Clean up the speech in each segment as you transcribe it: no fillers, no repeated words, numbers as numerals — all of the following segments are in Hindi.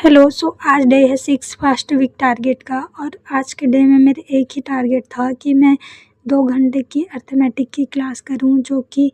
हेलो। आज डे है 6 फर्स्ट वीक टारगेट का। और आज के डे में मेरे एक ही टारगेट था कि मैं 2 घंटे की अर्थमेटिक की क्लास करूं, जो कि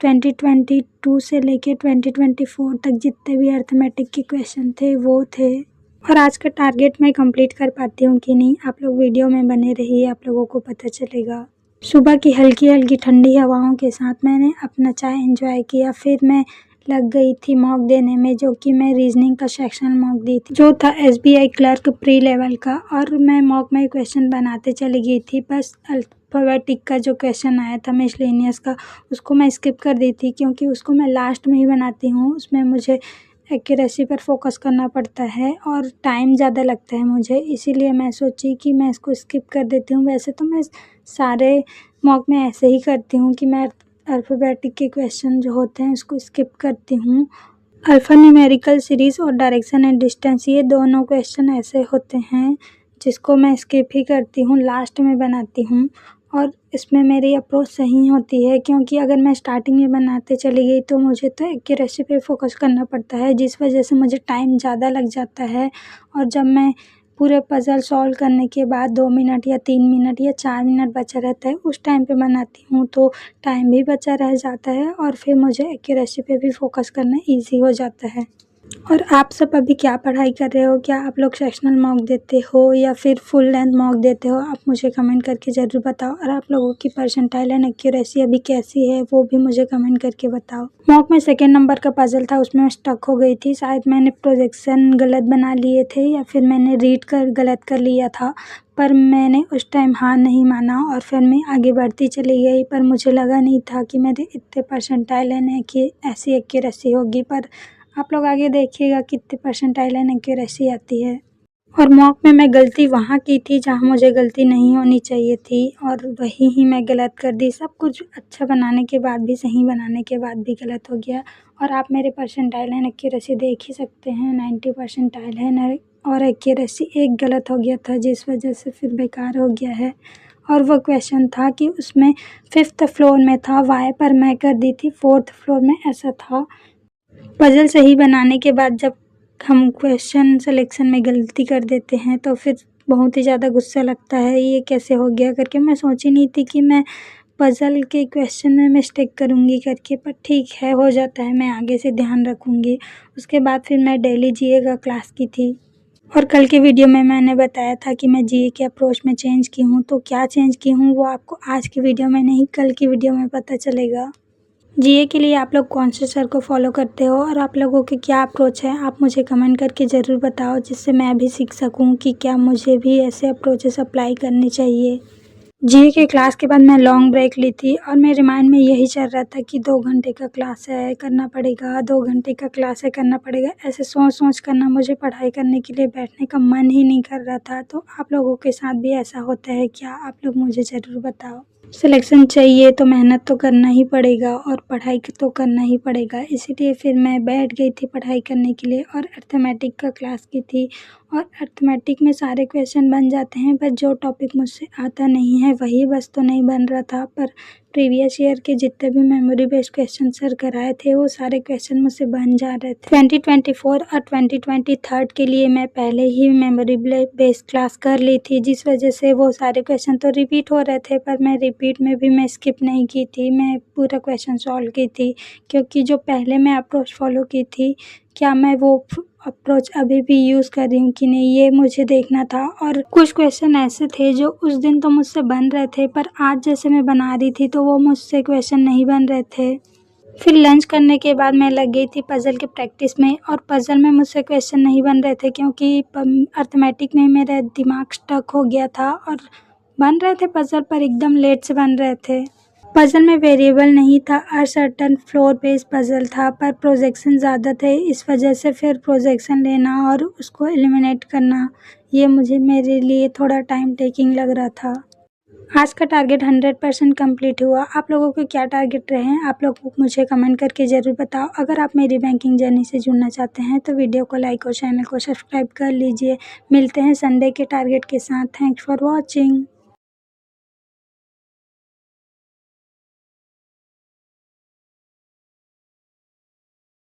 2022 से लेके 2024 तक जितने भी अर्थमेटिक के क्वेश्चन थे वो थे। और आज का टारगेट मैं कंप्लीट कर पाती हूँ कि नहीं, आप लोग वीडियो में बने रहिए, आप लोगों को पता चलेगा। सुबह की हल्की हल्की ठंडी हवाओं के साथ मैंने अपना चाय एंजॉय किया। फिर मैं लग गई थी मॉक देने में, जो कि मैं रीजनिंग का सेक्शन मॉक दी थी, जो था SBI क्लर्क प्री लेवल का। और मैं मॉक में क्वेश्चन बनाते चली गई थी। बस अल्फाबेटिक का जो क्वेश्चन आया था मिसलेनियस का, उसको मैं स्किप कर दी थी, क्योंकि उसको मैं लास्ट में ही बनाती हूँ। उसमें मुझे एक्यूरेसी पर फोकस करना पड़ता है और टाइम ज़्यादा लगता है मुझे, इसीलिए मैं सोची कि मैं इसको स्किप कर देती हूँ। वैसे तो मैं सारे मॉक में ऐसे ही करती हूँ कि मैं अल्फ़ाबेटिक के क्वेश्चन जो होते हैं उसको स्किप करती हूँ। अल्फ़ा न्यूमेरिकल सीरीज़ और डायरेक्शन एंड डिस्टेंस, ये दोनों क्वेश्चन ऐसे होते हैं जिसको मैं स्किप ही करती हूँ, लास्ट में बनाती हूँ। और इसमें मेरी अप्रोच सही होती है, क्योंकि अगर मैं स्टार्टिंग में बनाते चली गई तो मुझे तो एक्यूरेसी पे फोकस करना पड़ता है, जिस वजह से मुझे टाइम ज़्यादा लग जाता है। और जब मैं पूरे पज़ल सॉल्व करने के बाद 2 मिनट या 3 मिनट या 4 मिनट बचा रहता है, उस टाइम पे बनाती हूँ, तो टाइम भी बचा रह जाता है और फिर मुझे एक्यूरेसी पे भी फोकस करना ईजी हो जाता है। और आप सब अभी क्या पढ़ाई कर रहे हो? क्या आप लोग सेक्शनल मॉक देते हो या फिर फुल लेंथ मॉक देते हो? आप मुझे कमेंट करके ज़रूर बताओ। और आप लोगों की परसेंटाइल एंड एक्यूरेसी अभी कैसी है वो भी मुझे कमेंट करके बताओ। मॉक में 2nd नंबर का पजल था, उसमें मैं स्टक हो गई थी। शायद मैंने प्रोजेक्शन गलत बना लिए थे या फिर मैंने रीड कर गलत कर लिया था, पर मैंने उस टाइम हार नहीं माना और फिर मैं आगे बढ़ती चली गई। पर मुझे लगा नहीं था कि मेरे इतने परसेंटाइल एंड कि ऐसी एक्यूरेसी होगी। पर आप लोग आगे देखिएगा कितनी परसेंटाइल एंड एक्यूरेसी आती है। और मॉक में मैं गलती वहाँ की थी जहाँ मुझे गलती नहीं होनी चाहिए थी, और वही ही मैं गलत कर दी। सब कुछ अच्छा बनाने के बाद भी, सही बनाने के बाद भी गलत हो गया। और आप मेरे परसेंटाइल एंड एक्यूरेसी देख ही सकते हैं, 90 परसेंटाइल है और एक्यूरेसी एक गलत हो गया था, जिस वजह से फिर बेकार हो गया है। और वो क्वेश्चन था कि उसमें 5th फ्लोर में था वाई, पर मैं कर दी थी 4th फ्लोर में, ऐसा था। पजल सही बनाने के बाद जब हम क्वेश्चन सिलेक्शन में गलती कर देते हैं तो फिर बहुत ही ज़्यादा गुस्सा लगता है, ये कैसे हो गया करके। मैं सोची नहीं थी कि मैं पजल के क्वेश्चन में मिस्टेक करूँगी करके, पर ठीक है, हो जाता है, मैं आगे से ध्यान रखूँगी। उसके बाद फिर मैं डेली GA का क्लास की थी। और कल के वीडियो में मैंने बताया था कि मैं GA के अप्रोच में चेंज की हूँ, तो क्या चेंज की हूँ वो आपको आज की वीडियो में नहीं, कल की वीडियो में पता चलेगा। GA के लिए आप लोग कौन से सर को फॉलो करते हो और आप लोगों के क्या अप्रोच है, आप मुझे कमेंट करके ज़रूर बताओ, जिससे मैं भी सीख सकूं कि क्या मुझे भी ऐसे अप्रोचेस अप्लाई करने चाहिए। GA के क्लास के बाद मैं लॉन्ग ब्रेक ली थी और मेरे माइंड में यही चल रहा था कि 2 घंटे का क्लास है, करना पड़ेगा, 2 घंटे का क्लास है, करना पड़ेगा। ऐसे सोच करना मुझे पढ़ाई करने के लिए बैठने का मन ही नहीं कर रहा था। तो आप लोगों के साथ भी ऐसा होता है क्या? आप लोग मुझे ज़रूर बताओ। सिलेक्शन चाहिए तो मेहनत तो करना ही पड़ेगा और पढ़ाई तो करना ही पड़ेगा, इसीलिए फिर मैं बैठ गई थी पढ़ाई करने के लिए और अर्थमेटिक का क्लास की थी। और अर्थमेटिक में सारे क्वेश्चन बन जाते हैं, बस जो टॉपिक मुझसे आता नहीं है वही बस तो नहीं बन रहा था। पर प्रीवियस ईयर के जितने भी मेमोरी बेस्ड क्वेश्चन सर कराए थे वो सारे क्वेश्चन मुझसे बन जा रहे थे। 2024 और 2023 के लिए मैं पहले ही मेमोरी बेस्ड क्लास कर ली थी, जिस वजह से वो सारे क्वेश्चन तो रिपीट हो रहे थे, पर मैं रिपीट में भी मैं स्किप नहीं की थी, मैं पूरा क्वेश्चन सॉल्व की थी। क्योंकि जो पहले मैं अप्रोच फॉलो की थी, क्या मैं वो अप्रोच अभी भी यूज़ कर रही हूँ कि नहीं, ये मुझे देखना था। और कुछ क्वेश्चन ऐसे थे जो उस दिन तो मुझसे बन रहे थे, पर आज जैसे मैं बना रही थी तो वो मुझसे क्वेश्चन नहीं बन रहे थे। फिर लंच करने के बाद मैं लग गई थी पज़ल के प्रैक्टिस में, और पज़ल में मुझसे क्वेश्चन नहीं बन रहे थे क्योंकि अर्थमेटिक में मेरा दिमाग स्टक हो गया था और बन रहे थे पज़ल, पर एकदम लेट से बन रहे थे। पज़ल में वेरिएबल नहीं था, अनसर्टेन फ्लोर बेस्ड पज़ल था, पर प्रोजेक्शन ज़्यादा थे, इस वजह से फिर प्रोजेक्शन लेना और उसको एलिमिनेट करना, ये मेरे लिए थोड़ा टाइम टेकिंग लग रहा था। आज का टारगेट 100% कंप्लीट हुआ। आप लोगों के क्या टारगेट रहे हैं, आप लोग मुझे कमेंट करके ज़रूर बताओ। अगर आप मेरी बैंकिंग जर्नी से जुड़ना चाहते हैं तो वीडियो को लाइक और चैनल को सब्सक्राइब कर लीजिए। मिलते हैं संडे के टारगेट के साथ। Thanks for watching.